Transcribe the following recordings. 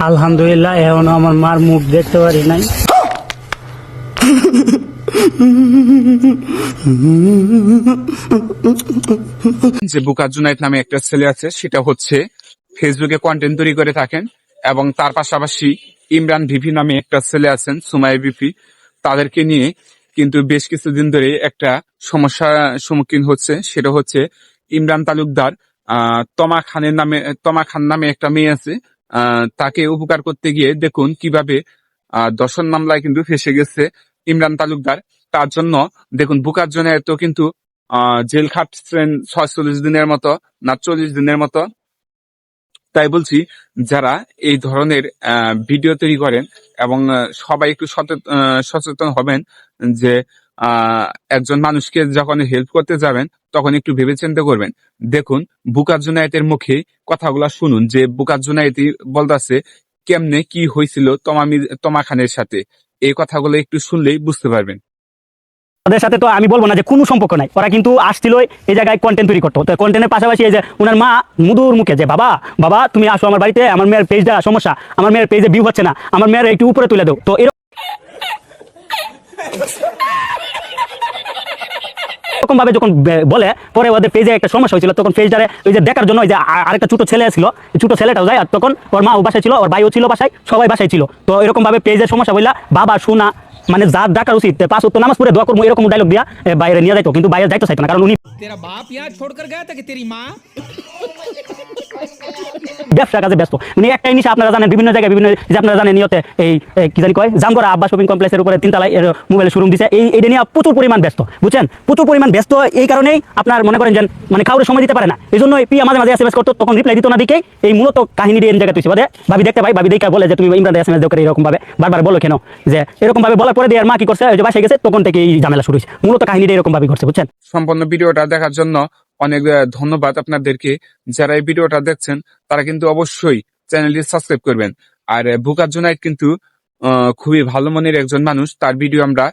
আলহামদুলিল্লাহ এখনো আমার মার মুখ দেখতে পারি নাই। যে বুকা জুনাইদ নামে একটা ছেলে আছে, সেটা হচ্ছে ফেসবুকে কন্টেন্ট তৈরি করে থাকেন, এবং তার পাশাপাশি ইমরান ভিপি নামে একটা ছেলে আছেন, সুমাই ভিপি। তাদেরকে নিয়ে কিন্তু বেশ কিছুদিন ধরে একটা সমস্যার সম্মুখীন হচ্ছে। সেটা হচ্ছে ইমরান তালুকদার তমা খান নামে একটা মেয়ে আছে, তাকে উপকার করতে গিয়ে দেখুন কিভাবে দর্শন মামলায় কিন্তু ফেসে গেছে ইমরান তালুকদার। তার জন্য দেখুন বুকার জন্য এত কিন্তু জেল খাটছেন 46 দিনের মতো, না 40 দিনের মতো। তাই বলছি, যারা এই ধরনের ভিডিও তৈরি করেন এবং সবাই একটু সচেতন হবেন যে একজন মানুষকে যখন হেল্প করতে যাবেন তখন একটু ভেবেচিন্তে করবেন। দেখুন বুকার জুনায়েতের মুখে কথাগুলা শুনুন, যে বুকার জুনায়েতি বলতেছে কেমনে কি হয়েছিল তমা খানের সাথে। এই কথাগুলো একটু শুনলেই বুঝতে পারবেন। ওদের সাথে তো আমি বলবো না যে কোনো সম্পর্ক নাই, ওরা কিন্তু আসছিল এই জায়গায় কন্টেন্ট তৈরি করতো। তো কন্টেন্টের পাশাপাশি এই যে ওনার মা মুদুর মুখে যে বাবা বাবা তুমি আসো আমার বাড়িতে, আমার মেয়ের পেজটা সমস্যা, আমার মেয়ের পেজে ভিউ হচ্ছে না, আমার মেয়ের একটু উপরে তুলে দাও। তো এরকম ভাবে যখন বলে, পরে ওদের পেজে একটা সমস্যা হয়েছিল, তখন পেজটারে ওই যে দেখার জন্য ওই যে আরেকটা ছোট ছেলে ছিল, ছোট ছেলেটাও যায়, আর তখন ওর মা ও বাসায় ছিল, ওর ভাইও ছিল বাসায়, সবাই বাসায় ছিল। তো এরকম ভাবে পেজের সমস্যা বললা বাবা শোনা মানে যা ডাকার উচিত 5 ওয়াক্ত নামাজ পড়ে দোয়া করবো, এরকম ডায়লগ দিয়া বাইরে নিয়ে যাইতো, কিন্তু বাইরে যাইতে চাইতো না, কারণ উনি तेरा बाप यहाँ छोड़कर गया था कि तेरी माँ। ব্যবসা কাজে ব্যস্ত। উনি একটাই নিশা আপনারা জানেন, বিভিন্ন জায়গায় বিভিন্ন যে আপনারা জানেন নিয়তে এই কি জানি কয় জামগড়া আব্বা শপিং কমপ্লেক্সের উপরে 3 তলায় মোবাইলের শোরুম দিছে, এইটা নিয়ে প্রচুর পরিমাণ ব্যস্ত, বুঝছেন? প্রচুর পরিমাণ ব্যস্ত এই কারণেই আপনার মনে করেন যে মানে কাউরে সময় দিতে পারে না। এই জন্য পিয়া মাঝে মাঝে এসএমএস করতো, তখন রিপ্লাই দিত না, দিকে এই মূলত কাহিনী দিয়ে জায়গায় তুই বাদে ভাবি দেখতে পাই, ভাবি দেখা বলে যে তুমি ইমরান এসএমএস দেও করে এরকম ভাবে বারবার বলো কেন, যে এরকম ভাবে বলার পরে দিয়ে আর মা কি করছে, ওই যে বাসায় গেছে, তখন থেকে এই ঝামেলা শুরু হয়েছে। মূলত কাহিনীটা এরকম ভাবে ঘটছে, বুঝছেন? সম্পূর্ণ ভিডিওটা দেখার জন্য অনেক ধন্যবাদ আপনাদেরকে। যারা এই ভিডিওটা দেখছেন তারা কিন্তু অবশ্যই চ্যানেলটি সাবস্ক্রাইব করবেন। আর বুকার জুনায়েদ কিন্তু খুবই ভালো মনের একজন মানুষ, তার ভিডিও আমরা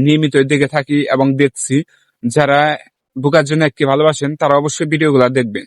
নিয়মিত দেখে থাকি এবং দেখছি। যারা বুকার জুনায়েদকে ভালোবাসেন তারা অবশ্যই ভিডিওগুলো দেখবেন।